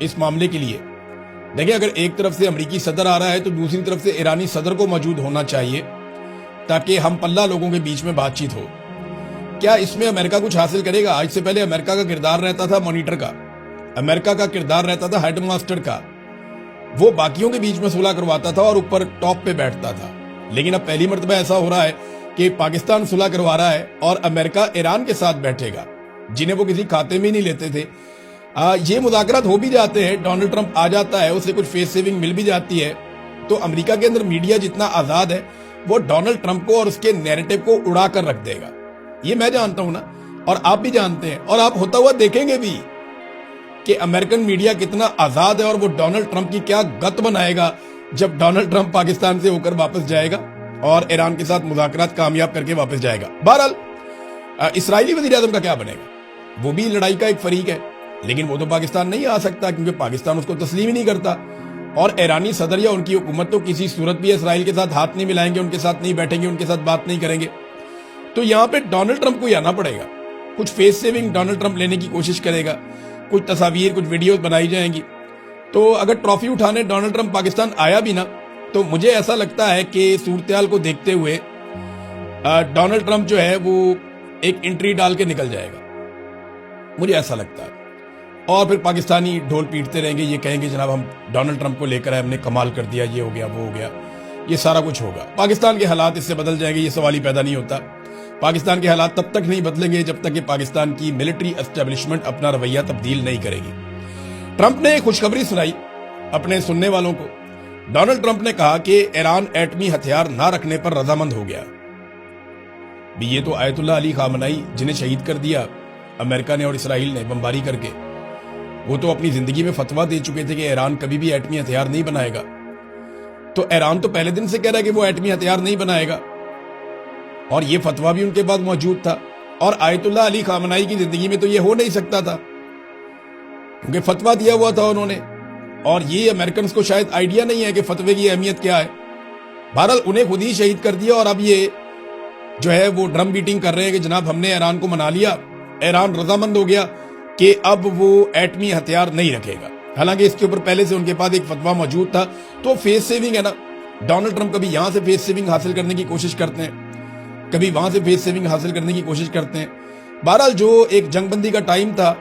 اس معاملے کے لیے؟ دیکھیں، اگر ایک طرف سے امریکی صدر آ رہا ہے تو دوسری طرف سے ایرانی صدر کو موجود ہونا چاہیے تاکہ ہم پلہ لوگوں کے بیچ میں بات چیت ہو۔ کیا اس میں امریکہ کچھ حاصل کرے گا؟ آج سے پہلے امریکہ کا کردار رہتا تھا مانیٹر کا، امریکہ کا کردار رہتا تھا ہیڈ ماسٹر کا، وہ باقیوں کے بیچ میں صلح کرواتا تھا اور اوپر ٹاپ پہ بیٹھتا تھا۔ لیکن اب پہلی مرتبہ ایسا ہو رہا ہے کہ پاکستان صلح کروا رہا ہے اور امریکہ ایران کے ساتھ بیٹھے گا، جنہیں وہ کسی کھاتے میں نہیں لیتے تھے۔ یہ مذاکرات ہو بھی جاتے ہیں، ڈونلڈ ٹرمپ آ جاتا ہے، اسے کچھ فیس سیونگ مل بھی جاتی ہے، تو امریکہ کے اندر میڈیا جتنا آزاد ہے وہ ڈونلڈ ٹرمپ کو اور اس کے نیریٹو کو اڑا کر رکھ دے گا۔ یہ میں جانتا ہوں نا، اور آپ بھی جانتے ہیں، اور آپ ہوتا ہوا دیکھیں گے بھی کہ امریکن میڈیا کتنا آزاد ہے اور وہ ڈونلڈ ٹرمپ کی کیا گت بنائے گا جب ڈونلڈ ٹرمپ پاکستان سے ہو کر واپس جائے گا اور ایران کے ساتھ مذاکرات کامیاب کر کے واپس جائے گا۔ بہرحال اسرائیلی وزیر اعظم کا کیا بنے گا؟ وہ بھی لڑائی کا ایک فریق ہے، لیکن وہ تو پاکستان نہیں آ سکتا کیونکہ پاکستان اس کو تسلیم ہی نہیں کرتا، اور ایرانی صدر یا ان کی حکومت تو کسی صورت بھی اسرائیل کے ساتھ ہاتھ نہیں ملائیں گے، ان کے ساتھ نہیں بیٹھیں گے، ان کے ساتھ بات نہیں کریں گے۔ تو یہاں پہ ڈونلڈ ٹرمپ کو ہی آنا پڑے گا، کچھ فیس سیونگ ڈونلڈ ٹرمپ لینے کی کوشش کرے گا، کچھ تصاویر، کچھ ویڈیوز بنائی جائیں گی۔ تو اگر ٹرافی اٹھانے ڈونلڈ ٹرمپ پاکستان آیا بھی نا، تو مجھے ایسا لگتا ہے کہ صورتحال کو دیکھتے ہوئے ڈونلڈ ٹرمپ جو ہے وہ ایک انٹری ڈال کے نکل جائے گا، مجھے ایسا لگتا ہے، اور پھر پاکستانی ڈھول پیٹتے رہیں گے، یہ کہیں گے جناب ہم ڈونلڈ ٹرمپ کو لے کر آئے، ہم نے کمال کر دیا، یہ ہو گیا، وہ ہو گیا، یہ سارا کچھ ہوگا۔ پاکستان کے حالات اس سے بدل جائیں گے، یہ سوال ہی پیدا نہیں ہوتا۔ پاکستان کے حالات تب تک نہیں بدلیں گے جب تک کہ پاکستان کی ملٹری اسٹیبلشمنٹ اپنا رویہ تبدیل نہیں کرے گی۔ ٹرمپ نے خوشخبری سنائی اپنے سننے والوں کو۔ ڈونلڈ ٹرمپ نے کہا کہ ایران ایٹمی ہتھیار نہ رکھنے پر رضامند ہو گیا۔ بھی یہ تو آیت اللہ علی خامنائی جنہیں شہید کر دیا امریکہ نے اور اسرائیل نے بمباری کر کے، وہ تو اپنی زندگی میں فتویٰ دے چکے تھے کہ ایران کبھی بھی ایٹمی ہتھیار نہیں بنائے گا۔ تو ایران تو پہلے دن سے کہہ رہا ہے کہ وہ ایٹمی ہتھیار نہیں بنائے گا، اور یہ فتویٰ بھی ان کے پاس موجود تھا، اور آیت اللہ علی خامنائی کی زندگی میں تو یہ ہو نہیں سکتا تھا کیونکہ فتویٰ دیا ہوا تھا انہوں نے، اور یہ امریکنز کو شاید آئیڈیا نہیں ہے کہ فتوے کی اہمیت کیا ہے۔ بہرحال انہیں خود ہی شہید کر دیا، اور اب یہ جو ہے وہ ڈرم بیٹنگ کر رہے ہیں کہ جناب ہم نے ایران کو منا لیا، ایران رضامند ہو گیا کہ اب وہ ایٹمی ہتھیار نہیں رکھے گا، حالانکہ اس کے اوپر پہلے سے ان کے پاس ایک فتویٰ موجود تھا۔ تو فیس سیونگ ہے نا، ڈونلڈ ٹرمپ کبھی یہاں سے فیس سیونگ حاصل کرنے کی کوشش کرتے ہیں، کبھی وہاں سے فیس سیونگ حاصل کرنے کی کوشش کرتے ہیں۔ بہرحال جو ایک جنگ بندی کا ٹائم تھا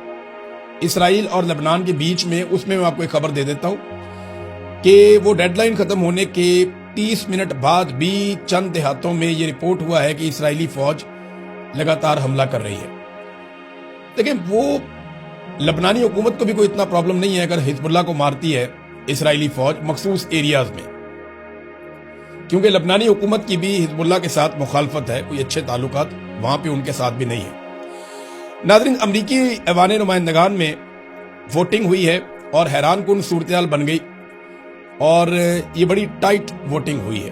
اسرائیل اور لبنان کے بیچ میں، اس میں آپ کو ایک خبر دے دیتا ہوں کہ وہ ڈیڈ لائن ختم ہونے کے 30 منٹ بعد بھی چند دیہاتوں میں یہ رپورٹ ہوا ہے کہ اسرائیلی فوج لگاتار حملہ کر رہی ہے۔ لیکن وہ لبنانی حکومت کو بھی کوئی اتنا پرابلم نہیں ہے اگر حزب اللہ کو مارتی ہے اسرائیلی فوج مخصوص ایریاز میں، کیونکہ لبنانی حکومت کی بھی حزب اللہ کے ساتھ مخالفت ہے، کوئی اچھے تعلقات وہاں پہ ان کے ساتھ بھی نہیں ہے۔ ناظرین، امریکی ایوان نمائندگان میں ووٹنگ ہوئی ہے اور حیران کن صورتحال بن گئی، اور یہ بڑی ٹائٹ ووٹنگ ہوئی ہے۔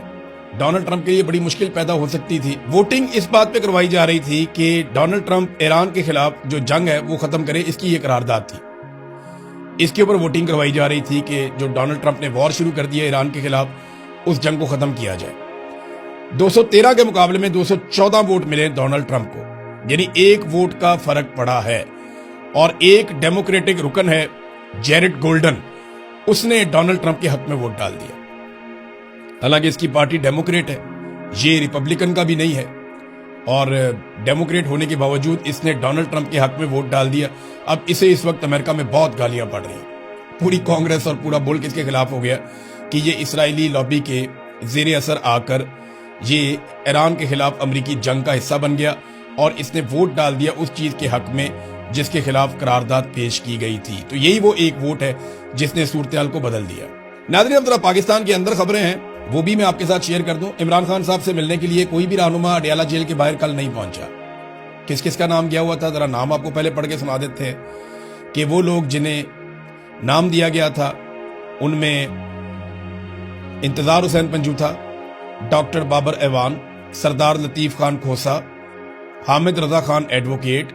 ڈونلڈ ٹرمپ کے لیے بڑی مشکل پیدا ہو سکتی تھی۔ ووٹنگ اس بات پہ کروائی جا رہی تھی کہ ڈونلڈ ٹرمپ ایران کے خلاف جو جنگ ہے وہ ختم کرے، اس کی یہ قرارداد تھی۔ اس کے اوپر ووٹنگ کروائی جا رہی تھی کہ جو ڈونلڈ ٹرمپ نے وار شروع کر دیا ایران کے خلاف، اس جنگ کو ختم کیا جائے۔ 213 کے مقابلے میں 214 ووٹ ملے ڈونلڈ ٹرمپ کو، یعنی ایک ووٹ کا فرق پڑا ہے، اور ایک ڈیموکریٹک رکن ہے جیرڈ گولڈن، اس نے ڈونلڈ ٹرمپ کے حق میں ووٹ ڈال دیا۔ حالانکہ اس کی پارٹی ڈیموکریٹ ہے، یہ ریپبلکن کا بھی نہیں ہے، اور ڈیموکریٹ ہونے کے باوجود اس نے ڈونلڈ ٹرمپ کے حق میں ووٹ ڈال دیا۔ اب اسے اس وقت امریکہ میں بہت گالیاں پڑ رہی ہیں، پوری کانگریس اور پورا ملک اس کے خلاف ہو گیا کہ یہ اسرائیلی لابی کے زیر اثر آ کر یہ ایران کے خلاف امریکی جنگ کا حصہ بن گیا، اور اس نے ووٹ ڈال دیا اس چیز کے حق میں جس کے خلاف قرارداد پیش کی گئی تھی۔ تو یہی وہ ایک ووٹ ہے جس نے صورتحال کو بدل دیا۔ ناظرین، اب ذرا پاکستان کے اندر خبریں ہیں، وہ بھی میں آپ کے ساتھ شیئر کر دوں۔ عمران خان صاحب سے ملنے کے لیے کوئی بھی رہنما اڈیالہ جیل کے باہر کل نہیں پہنچا۔ کس کس کا نام گیا ہوا تھا؟ ذرا نام آپ کو پہلے پڑھ کے سنا دیتے ہیں کہ وہ لوگ جنہیں نام دیا گیا تھا ان میں انتظار حسین پنجوتھا، ڈاکٹر بابر ایوان، سردار لطیف خان کھوسا، حامد رضا خان ایڈوکیٹ،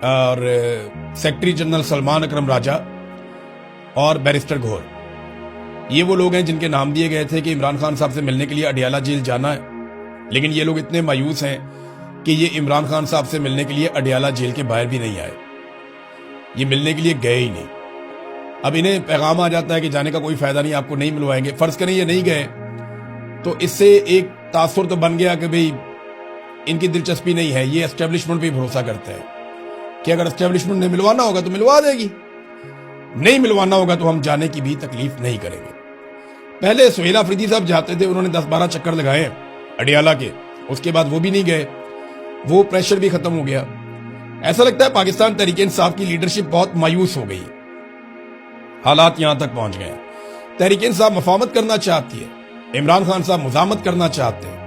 اور سیکرٹری جنرل سلمان اکرم راجہ اور بیرسٹر گھور۔ یہ وہ لوگ ہیں جن کے نام دیے گئے تھے کہ عمران خان صاحب سے ملنے کے لیے اڈیالہ جیل جانا ہے، لیکن یہ لوگ اتنے مایوس ہیں کہ یہ عمران خان صاحب سے ملنے کے لیے اڈیالہ جیل کے باہر بھی نہیں آئے، یہ ملنے کے لیے گئے ہی نہیں۔ اب انہیں پیغام آ جاتا ہے کہ جانے کا کوئی فائدہ نہیں، آپ کو نہیں ملوائیں گے. فرض کریں یہ نہیں گئے تو اس سے ایک تاثر تو بن گیا کہ بھئی ان کی دلچسپی نہیں ہے. یہ اسٹیبلشمنٹ پہ بھروسہ کرتے ہیں کہ اگر اسٹیبلشمنٹ نے ملوانا ہوگا تو ملوا دے گی، نہیں ملوانا ہوگا تو ہم جانے کی بھی تکلیف نہیں کریں گے. پہلے سہیل آفریدی صاحب جاتے تھے، انہوں نے 10-12 چکر لگائے اڈیالہ کے، اس کے بعد وہ بھی نہیں گئے، وہ پریشر بھی ختم ہو گیا. ایسا لگتا ہے پاکستان تحریک انصاف کی لیڈرشپ بہت مایوس ہو گئی، حالات یہاں تک پہنچ گئے. تحریک انصاف مفاہمت کرنا چاہتی ہے، عمران خان صاحب مزاحمت کرنا چاہتے ہیں،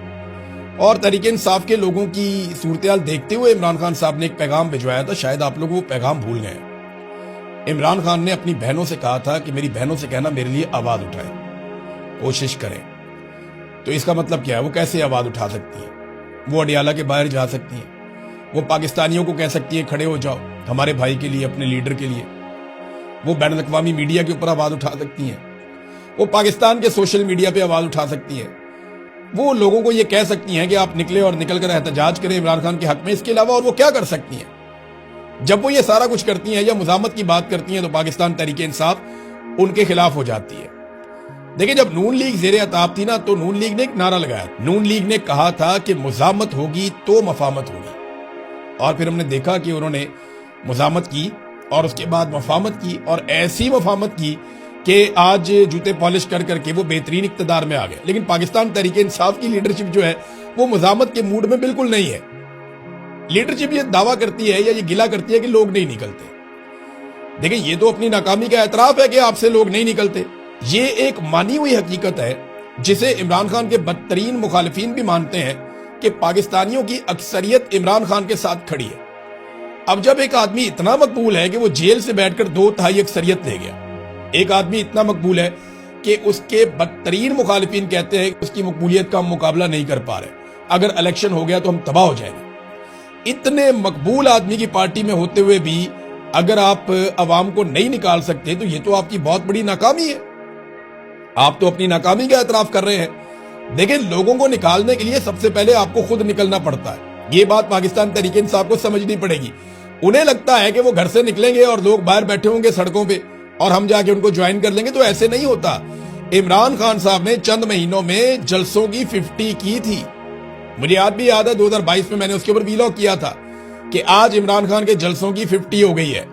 اور تحریک انصاف کے لوگوں کی صورتحال دیکھتے ہوئے عمران خان صاحب نے ایک پیغام بھجوایا تھا. شاید آپ لوگ وہ پیغام بھول گئے. عمران خان نے اپنی بہنوں سے کہا تھا کہ میری بہنوں سے کہنا میرے لیے آواز اٹھائیں، کوشش کریں. تو اس کا مطلب کیا ہے؟ وہ کیسے آواز اٹھا سکتی ہیں؟ وہ اڈیالہ کے باہر جا سکتی ہیں، وہ پاکستانیوں کو کہہ سکتی ہیں کھڑے ہو جاؤ ہمارے بھائی کے لیے، اپنے لیڈر کے لیے. وہ بین الاقوامی میڈیا کے اوپر آواز اٹھا سکتی ہیں، وہ پاکستان کے سوشل میڈیا پہ آواز اٹھا سکتی ہیں، وہ لوگوں کو یہ کہہ سکتی ہیں کہ آپ نکلے اور نکل کر احتجاج کریں عمران خان کے حق میں. اس کے علاوہ اور وہ کیا کر سکتی ہیں؟ جب وہ یہ سارا کچھ کرتی ہیں یا مزاحمت کی بات کرتی ہیں تو پاکستان تحریک انصاف ان کے خلاف ہو جاتی ہے. دیکھیں، جب نون لیگ زیر عطاب تھی نا تو نون لیگ نے ایک نعرہ لگایا. نون لیگ نے کہا تھا کہ مزاحمت ہوگی تو مفاہمت ہوگی، اور پھر ہم نے دیکھا کہ انہوں نے مزاحمت کی اور اس کے بعد مفاہمت کی، اور ایسی مفاہمت کی کہ آج جوتے پالش کر کر کے وہ بہترین اقتدار میں آ گئے. لیکن پاکستان تحریک انصاف کی لیڈرشپ جو ہے وہ مزاحمت کے موڈ میں بالکل نہیں ہے. لیڈرشپ یہ دعویٰ کرتی ہے یا یہ گلہ کرتی ہے کہ لوگ نہیں نکلتے. دیکھیں، یہ تو اپنی ناکامی کا اعتراف ہے کہ آپ سے لوگ نہیں نکلتے. یہ ایک مانی ہوئی حقیقت ہے جسے عمران خان کے بدترین مخالفین بھی مانتے ہیں کہ پاکستانیوں کی اکثریت عمران خان کے ساتھ کھڑی ہے. اب جب ایک آدمی اتنا مقبول ہے کہ وہ جیل سے بیٹھ کر 2/3 اکثریت لے گیا، ایک آدمی اتنا مقبول ہے کہ اس کے بدترین مخالفین کہتے ہیں کہ اس کی مقبولیت کا ہم مقابلہ نہیں کر پا رہے، اگر الیکشن ہو گیا تو ہم تباہ ہو جائیں گے. اتنے مقبول آدمی کی پارٹی میں ہوتے ہوئے بھی اگر آپ عوام کو نہیں نکال سکتے تو یہ تو آپ کی بہت بڑی ناکامی ہے. آپ تو اپنی ناکامی کا اعتراف کر رہے ہیں. دیکھیں، لوگوں کو نکالنے کے لیے سب سے پہلے آپ کو خود نکلنا پڑتا ہے. یہ بات پاکستان تحریک انصاف کو سمجھنی پڑے گی. انہیں لگتا ہے کہ وہ گھر سے نکلیں گے اور لوگ باہر بیٹھے ہوں گے سڑکوں پہ اور ہم جا کے ان کو جوائن کر لیں گے، تو ایسے نہیں ہوتا. عمران خان صاحب نے چند مہینوں میں جلسوں کی 50 کی تھی. مجھے یاد بھی یاد ہے 2022 میں نے اس کے اوپر ویلاگ کیا تھا کہ آج عمران خان کے جلسوں کی 50 ہو گئی ہے.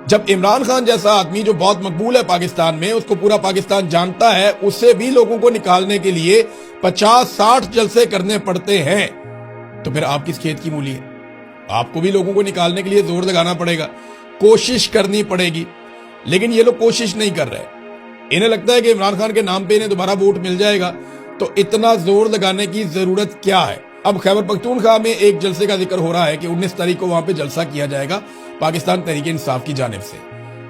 جب عمران خان جیسا آدمی جو بہت مقبول ہے پاکستان میں، اس کو پورا پاکستان جانتا ہے، اس سے بھی لوگوں کو نکالنے کے لیے 50-60 جلسے کرنے پڑتے ہیں، تو پھر آپ کس کھیت کی مولی ہے؟ آپ کو بھی لوگوں کو نکالنے کے لیے زور لگانا پڑے گا، کوشش کرنی پڑے گی. لیکن یہ لوگ کوشش نہیں کر رہے. انہیں لگتا ہے کہ عمران خان کے نام پہ انہیں دوبارہ ووٹ مل جائے گا، تو اتنا زور لگانے کی ضرورت کیا ہے؟ اب خیبر پختونخوا میں ایک جلسے کا ذکر ہو رہا ہے کہ 19 تاریخ کو وہاں پہ جلسہ کیا جائے گا پاکستان تحریک انصاف کی جانب سے،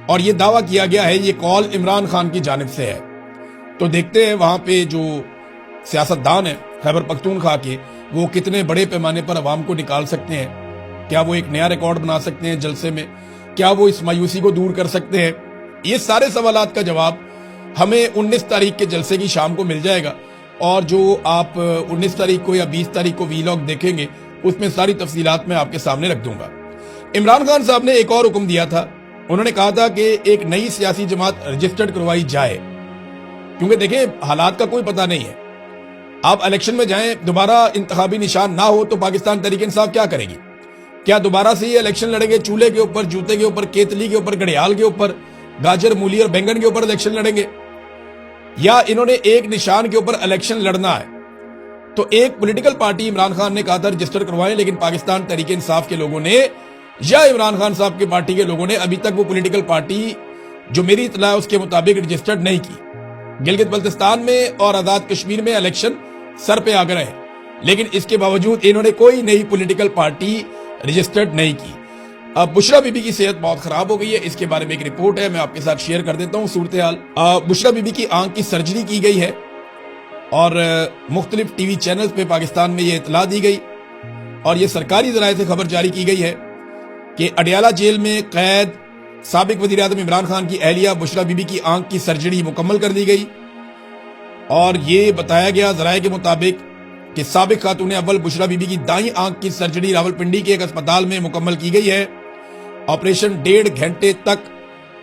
اور یہ دعویٰ کیا گیا ہے، یہ کال عمران خان کی جانب سے ہے. تو دیکھتے ہیں وہاں پہ جو سیاستدان ہیں خیبر پختونخوا کے، وہ کتنے بڑے پیمانے پر عوام کو نکال سکتے ہیں. کیا وہ ایک نیا ریکارڈ بنا سکتے ہیں جلسے میں؟ کیا وہ اس مایوسی کو دور کر سکتے ہیں؟ یہ سارے سوالات کا جواب ہمیں 19 تاریخ کے جلسے کی شام کو مل جائے گا. اور جو آپ 19 تاریخ کو یا 20 تاریخ کو ویلاگ دیکھیں گے اس میں ساری تفصیلات میں آپ کے سامنے رکھ دوں گا. عمران خان صاحب نے ایک اور حکم دیا تھا. انہوں نے کہا تھا کہ ایک نئی سیاسی جماعت رجسٹرڈ کروائی جائے، کیونکہ دیکھیں حالات کا کوئی پتہ نہیں ہے. آپ الیکشن میں جائیں، دوبارہ انتخابی نشان نہ ہو تو پاکستان تحریک انصاف کیا کرے گی؟ کیا دوبارہ سے یہ الیکشن لڑیں گے چولہے کے اوپر، جوتے کے اوپر، کیتلی کے اوپر، گھڑیال کے اوپر، گاجر مولی اور بینگن کے اوپر الیکشن لڑیں گے؟ یا انہوں نے ایک نشان کے اوپر الیکشن لڑنا ہے؟ تو ایک پولیٹیکل پارٹی عمران خان نے کہا تھا رجسٹر کروائیں، لیکن پاکستان تحریک انصاف کے لوگوں نے یا عمران خان صاحب کی پارٹی کے لوگوں نے ابھی تک وہ پولیٹیکل پارٹی جو میری اطلاع ہے اس کے مطابق رجسٹرڈ نہیں کی. گلگت بلتستان میں اور آزاد کشمیر میں الیکشن سر پہ آ گئے ہیں، لیکن اس کے باوجود انہوں نے کوئی نئی پولیٹیکل پارٹی رجسٹرڈ نہیں کی. اب بشرا بی بی کی صحت بہت خراب ہو گئی ہے، اس کے بارے میں ایک رپورٹ ہے، میں آپ کے ساتھ شیئر کر دیتا ہوں صورتحال. بشرا بی بی کی آنکھ کی سرجری کی گئی ہے اور مختلف ٹی وی چینلز پہ پاکستان میں یہ اطلاع دی گئی، اور یہ سرکاری ذرائع سے خبر جاری کی گئی ہے کہ اڈیالہ جیل میں قید سابق وزیر اعظم عمران خان کی اہلیہ بشرا بی بی کی آنکھ کی سرجری مکمل کر دی گئی. اور یہ بتایا گیا ذرائع کے مطابق کہ سابق خاتون اول بشرا بی بی کی دائیں آنکھ کی سرجری راولپنڈی کے ایک اسپتال میں مکمل کی گئی ہے. آپریشن 1.5 گھنٹے تک